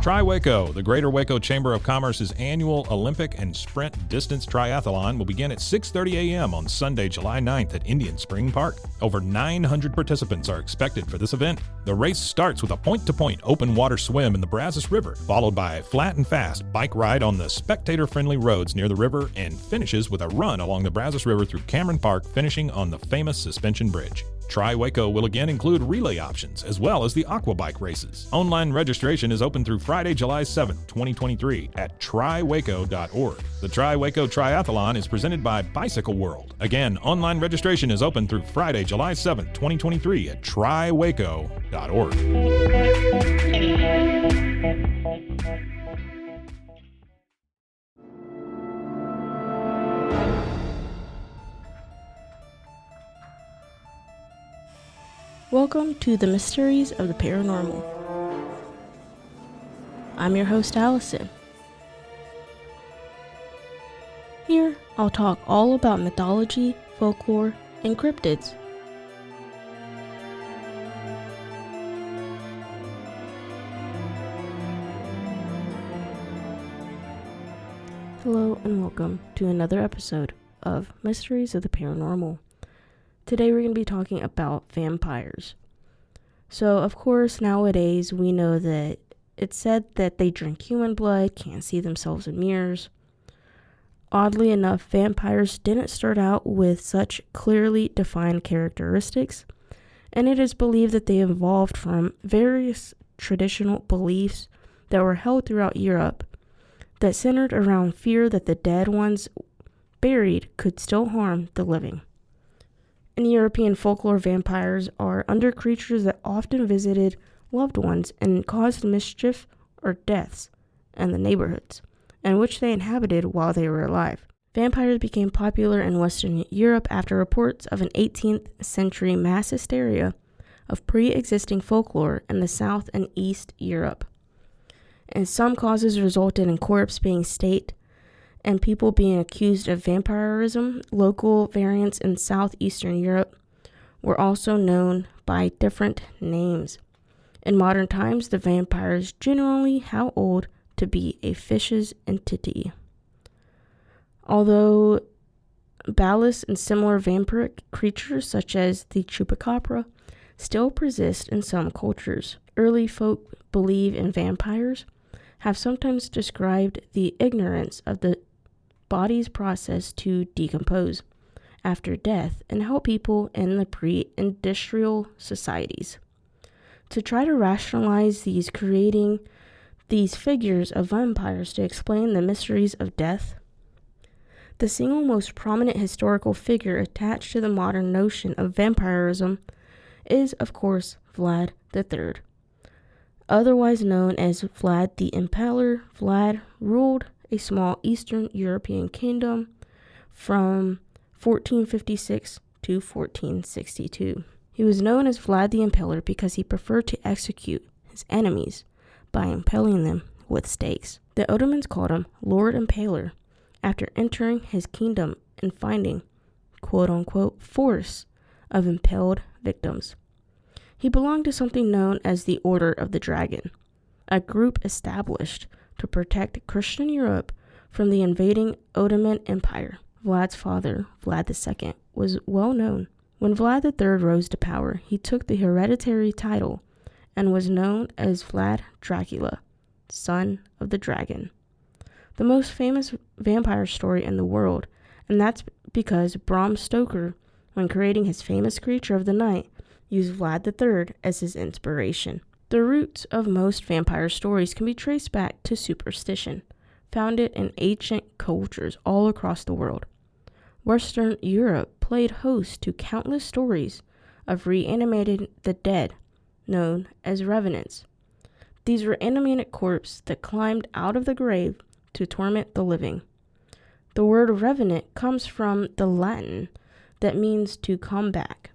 Tri-Waco, the Greater Waco Chamber of Commerce's annual Olympic and Sprint Distance Triathlon will begin at 6:30 a.m. on Sunday, July 9th at Indian Spring Park. Over 900 participants are expected for this event. The race starts with a point-to-point open water swim in the Brazos River, followed by a flat and fast bike ride on the spectator-friendly roads near the river, and finishes with a run along the Brazos River through Cameron Park, finishing on the famous suspension bridge. Tri-Waco will again include relay options, as well as the aqua bike races. Online registration is open through Friday, July 7th, 2023 at triwaco.org. The Tri-Waco Triathlon is presented by Bicycle World. Again, online registration is open through Friday, July 7th, 2023 at triwaco.org. Welcome to the Mysteries of the Paranormal. I'm your host, Allison. Here, I'll talk all about mythology, folklore, and cryptids. Hello and welcome to another episode of Mysteries of the Paranormal. Today we're going to be talking about vampires. So, of course, nowadays we know that it's said that they drink human blood, can't see themselves in mirrors. Oddly enough, vampires didn't start out with such clearly defined characteristics, and it is believed that they evolved from various traditional beliefs that were held throughout Europe that centered around fear that the dead ones buried could still harm the living. In European folklore, vampires are under creatures that often visited loved ones and caused mischief or deaths in the neighborhoods in which they inhabited while they were alive. Vampires became popular in Western Europe after reports of an 18th century mass hysteria of pre-existing folklore in the South and East Europe. And some causes resulted in corpses being staked and people being accused of vampirism. Local variants in southeastern Europe were also known by different names. In modern times, the vampires generally how old to be a fish's entity. Although ballast and similar vampiric creatures such as the chupacabra still persist in some cultures, early folk believe in vampires have sometimes described the ignorance of the body's process to decompose after death and help people in the pre-industrial societies. To try to rationalize these, creating these figures of vampires to explain the mysteries of death. The single most prominent historical figure attached to the modern notion of vampirism is, of course, Vlad III. Otherwise known as Vlad the Impaler, Vlad ruled a small Eastern European kingdom from 1456 to 1462. He was known as Vlad the Impaler because he preferred to execute his enemies by impaling them with stakes. The Ottomans called him Lord Impaler after entering his kingdom and finding, quote-unquote, force of impaled victims. He belonged to something known as the Order of the Dragon, a group established to protect Christian Europe from the invading Ottoman Empire. Vlad's father, Vlad II, was well known. When Vlad III rose to power, he took the hereditary title and was known as Vlad Dracula, son of the dragon, the most famous vampire story in the world, and that's because Bram Stoker, when creating his famous creature of the night, used Vlad III as his inspiration. The roots of most vampire stories can be traced back to superstition, founded in ancient cultures all across the world. Western Europe played host to countless stories of reanimating the dead, known as revenants. These were animated corpses that climbed out of the grave to torment the living. The word revenant comes from the Latin that means to come back.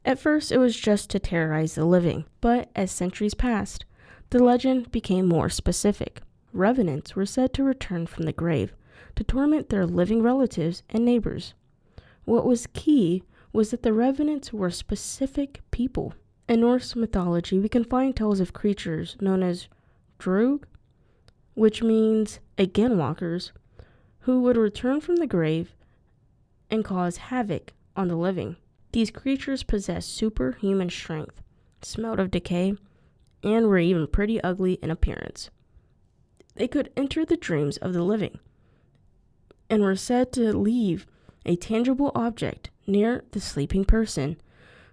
At first, it was just to terrorize the living, but as centuries passed, the legend became more specific. Revenants were said to return from the grave to torment their living relatives and neighbors. What was key was that the revenants were specific people. In Norse mythology, we can find tales of creatures known as Droog, which means again walkers, who would return from the grave and cause havoc on the living. These creatures possessed superhuman strength, smelled of decay, and were even pretty ugly in appearance. They could enter the dreams of the living and were said to leave a tangible object near the sleeping person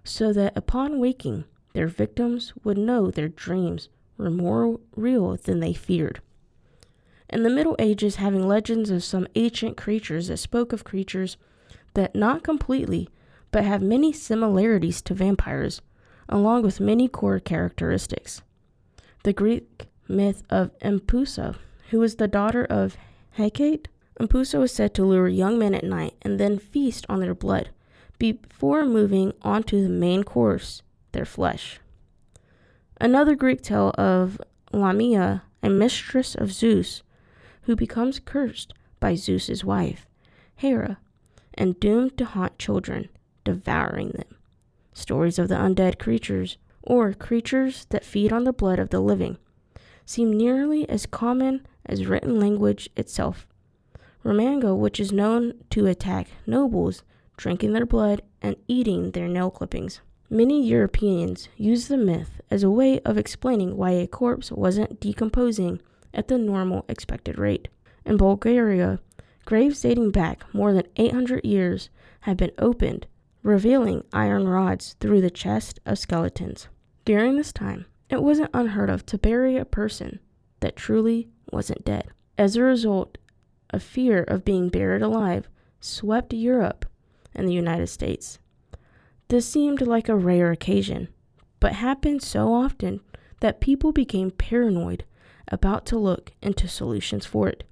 so that upon waking, their victims would know their dreams were more real than they feared. In the Middle Ages, having legends of some ancient creatures that spoke of creatures that not completely, but have many similarities to vampires, along with many core characteristics. The Greek myth of Empusa, who was the daughter of Hecate. Empusa was said to lure young men at night and then feast on their blood before moving on to the main course, their flesh. Another Greek tale of Lamia, a mistress of Zeus, who becomes cursed by Zeus's wife, Hera, and doomed to haunt children, devouring them. Stories of the undead creatures, or creatures that feed on the blood of the living, seem nearly as common as written language itself. Romango, which is known to attack nobles, drinking their blood and eating their nail clippings. Many Europeans use the myth as a way of explaining why a corpse wasn't decomposing at the normal expected rate. In Bulgaria, graves dating back more than 800 years have been opened, revealing iron rods through the chest of skeletons. During this time, it wasn't unheard of to bury a person that truly wasn't dead. As a result, a fear of being buried alive swept Europe and the United States. This seemed like a rare occasion, but happened so often that people became paranoid about to look into solutions for it.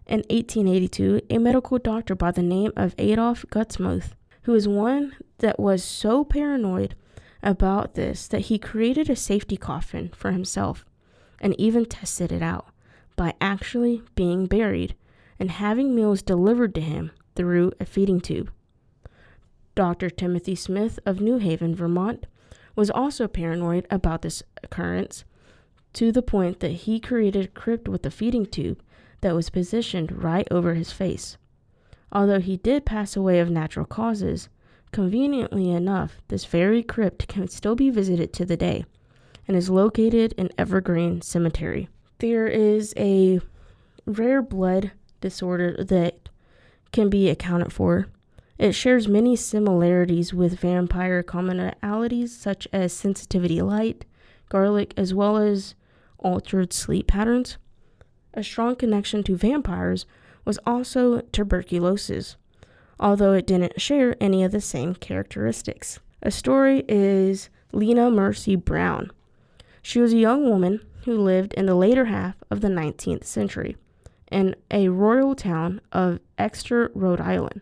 In 1882, a medical doctor by the name of Adolf Gutsmuth, who was one that was so paranoid about this that he created a safety coffin for himself and even tested it out by actually being buried and having meals delivered to him through a feeding tube. Dr. Timothy Smith of New Haven, Vermont, was also paranoid about this occurrence to the point that he created a crypt with a feeding tube that was positioned right over his face. Although he did pass away of natural causes, conveniently enough, this very crypt can still be visited to the day and is located in Evergreen Cemetery. There is a rare blood disorder that can be accounted for. It shares many similarities with vampire commonalities such as sensitivity to light, garlic, as well as altered sleep patterns. A strong connection to vampires was also tuberculosis, although it didn't share any of the same characteristics. A story is Lena Mercy Brown. She was a young woman who lived in the later half of the 19th century in a rural town of Exeter, Rhode Island.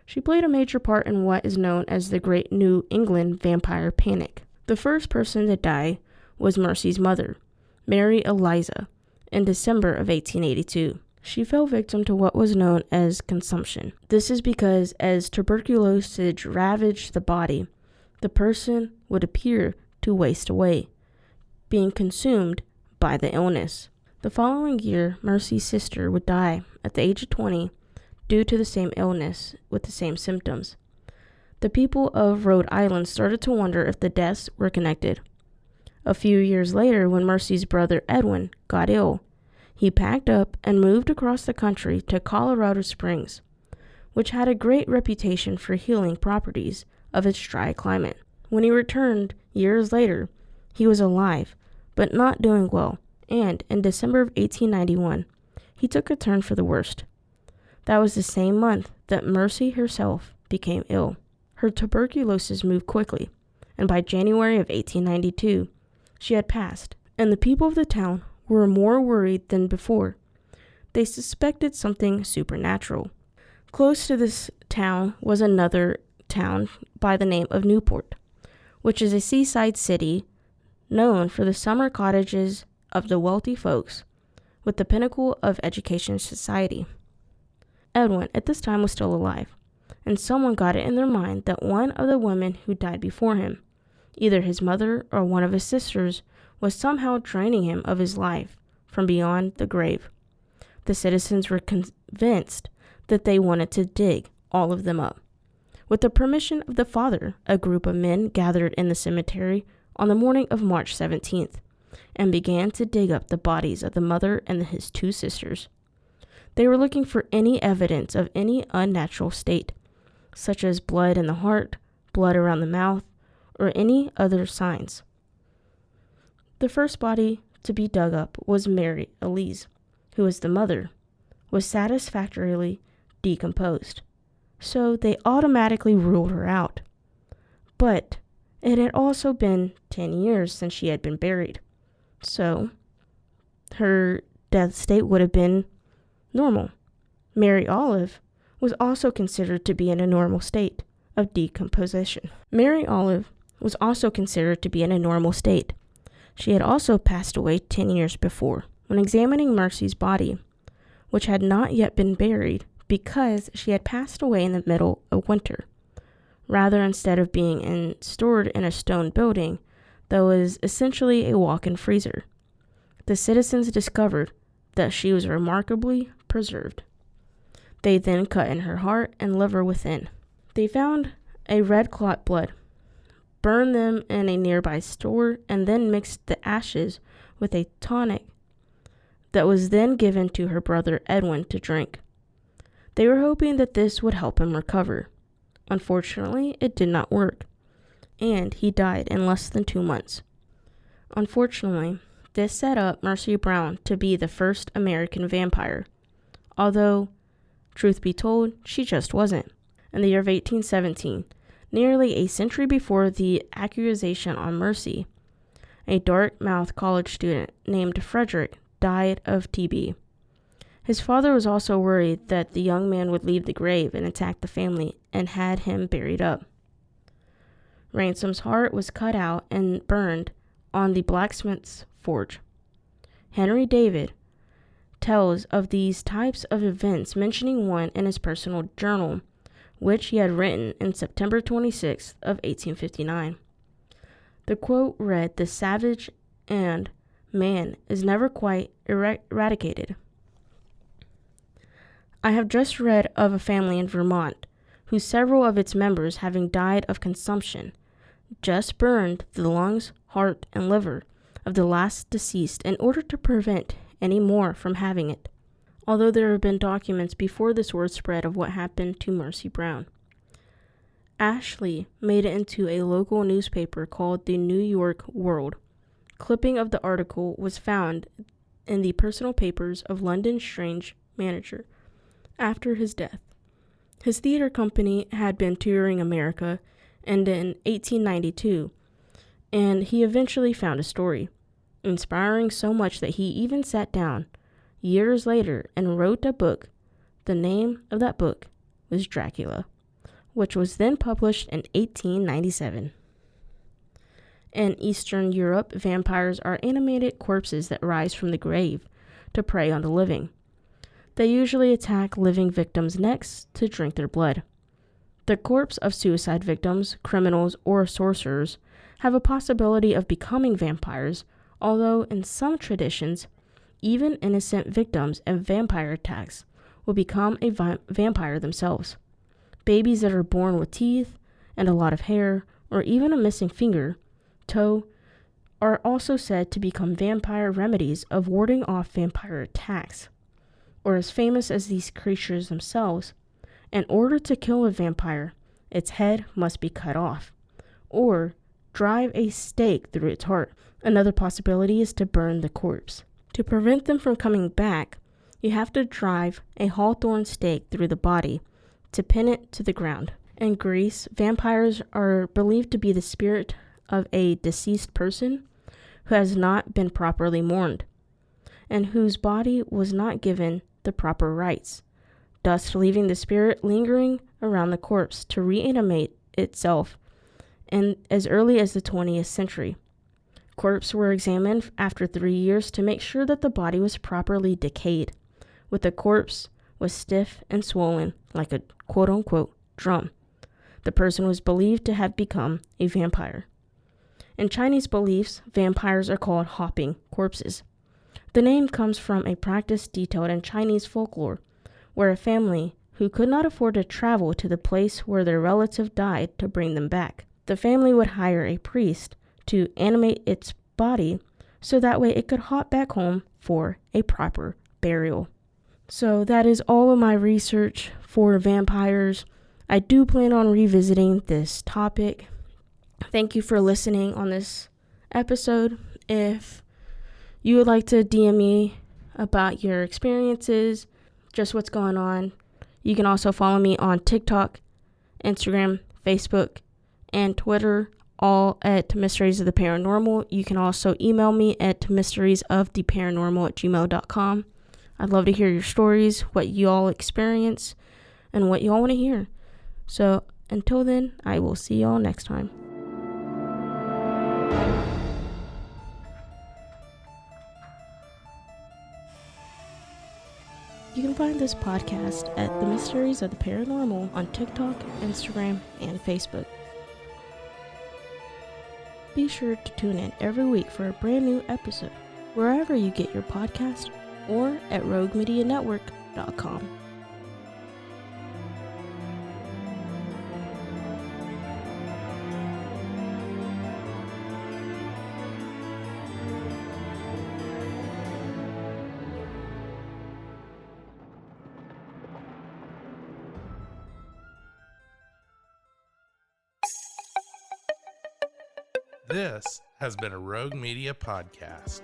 She played a major part in what is known as the Great New England Vampire Panic. The first person to die was Mercy's mother, Mary Eliza, in December of 1882. She fell victim to what was known as consumption. This is because as tuberculosis ravaged the body, the person would appear to waste away, being consumed by the illness. The following year, Mercy's sister would die at the age of 20 due to the same illness with the same symptoms. The people of Rhode Island started to wonder if the deaths were connected. A few years later, when Mercy's brother Edwin got ill, he packed up and moved across the country to Colorado Springs, which had a great reputation for healing properties of its dry climate. When he returned years later, he was alive, but not doing well, and in December of 1891, he took a turn for the worst. That was the same month that Mercy herself became ill. Her tuberculosis moved quickly, and by January of 1892, she had passed, and the people of the town were more worried than before. They suspected something supernatural. Close to this town was another town by the name of Newport, which is a seaside city known for the summer cottages of the wealthy folks with the pinnacle of education society. Edwin at this time was still alive, and someone got it in their mind that one of the women who died before him, Either his mother or one of his sisters was somehow draining him of his life from beyond the grave. The citizens were convinced that they wanted to dig all of them up. With the permission of the father, a group of men gathered in the cemetery on the morning of March 17th and began to dig up the bodies of the mother and his two sisters. They were looking for any evidence of any unnatural state, such as blood in the heart, blood around the mouth, or any other signs. The first body to be dug up was Mary Elise, who was the mother, was satisfactorily decomposed, so they automatically ruled her out. But it had also been 10 years since she had been buried, so her death state would have been normal. Mary Olive was also considered to be in a normal state of decomposition. Mary Olive was also considered to be in a normal state. She had also passed away 10 years before. When examining Mercy's body, which had not yet been buried because she had passed away in the middle of winter, rather instead of being stored in a stone building that was essentially a walk-in freezer, the citizens discovered that she was remarkably preserved. They then cut in her heart and liver within. They found a red clot blood, burned them in a nearby store, and then mixed the ashes with a tonic that was then given to her brother Edwin to drink. They were hoping that this would help him recover. Unfortunately, it did not work, and he died in less than 2 months. Unfortunately, this set up Mercy Brown to be the first American vampire, although, truth be told, she just wasn't. In the year of 1817, nearly a century before the accusation on Mercy, a Dartmouth college student named Frederick died of TB. His father was also worried that the young man would leave the grave and attack the family and had him buried up. Ransom's heart was cut out and burned on the blacksmith's forge. Henry David tells of these types of events, mentioning one in his personal journal, which he had written in September 26th of 1859. The quote read, "The savage and man is never quite eradicated. I have just read of a family in Vermont, whose several of its members, having died of consumption, just burned the lungs, heart, and liver of the last deceased in order to prevent any more from having it," although there have been documents before this word spread of what happened to Mercy Brown. Ashley made it into a local newspaper called the New York World. Clipping of the article was found in the personal papers of London Strange manager after his death. His theater company had been touring America, and in 1892, and he eventually found a story, inspiring so much that he even sat down years later and wrote a book. The name of that book was Dracula, which was then published in 1897. In Eastern Europe, vampires are animated corpses that rise from the grave to prey on the living. They usually attack living victims next to drink their blood. The corpse of suicide victims, criminals, or sorcerers have a possibility of becoming vampires, although in some traditions, even innocent victims of vampire attacks will become a vampire themselves. Babies that are born with teeth and a lot of hair, or even a missing finger, toe, are also said to become vampire remedies of warding off vampire attacks. Or as famous as these creatures themselves, in order to kill a vampire, its head must be cut off, or drive a stake through its heart. Another possibility is to burn the corpse. To prevent them from coming back, you have to drive a hawthorn stake through the body to pin it to the ground. In Greece, vampires are believed to be the spirit of a deceased person who has not been properly mourned, and whose body was not given the proper rites, thus leaving the spirit lingering around the corpse to reanimate itself. And as early as the 20th century, corpses were examined after 3 years to make sure that the body was properly decayed, with the corpse was stiff and swollen like a quote-unquote drum. The person was believed to have become a vampire. In Chinese beliefs, vampires are called hopping corpses. The name comes from a practice detailed in Chinese folklore, where a family who could not afford to travel to the place where their relative died to bring them back, the family would hire a priest to animate its body so that way it could hop back home for a proper burial. So that is all of my research for vampires. I do plan on revisiting this topic. Thank you for listening on this episode. If you would like to DM me about your experiences, just what's going on, you can also follow me on TikTok, Instagram, Facebook, and Twitter, all at Mysteries of the Paranormal. You can also email me at mysteriesoftheparanormal@gmail.com. I'd love to hear your stories, what you all experience, and what you all want to hear. So until then, I will see y'all next time. You can find this podcast at The Mysteries of the Paranormal on TikTok, Instagram, and Facebook. Be sure to tune in every week for a brand new episode, wherever you get your podcast, or at roguemedianetwork.com. This has been a Rogue Media podcast.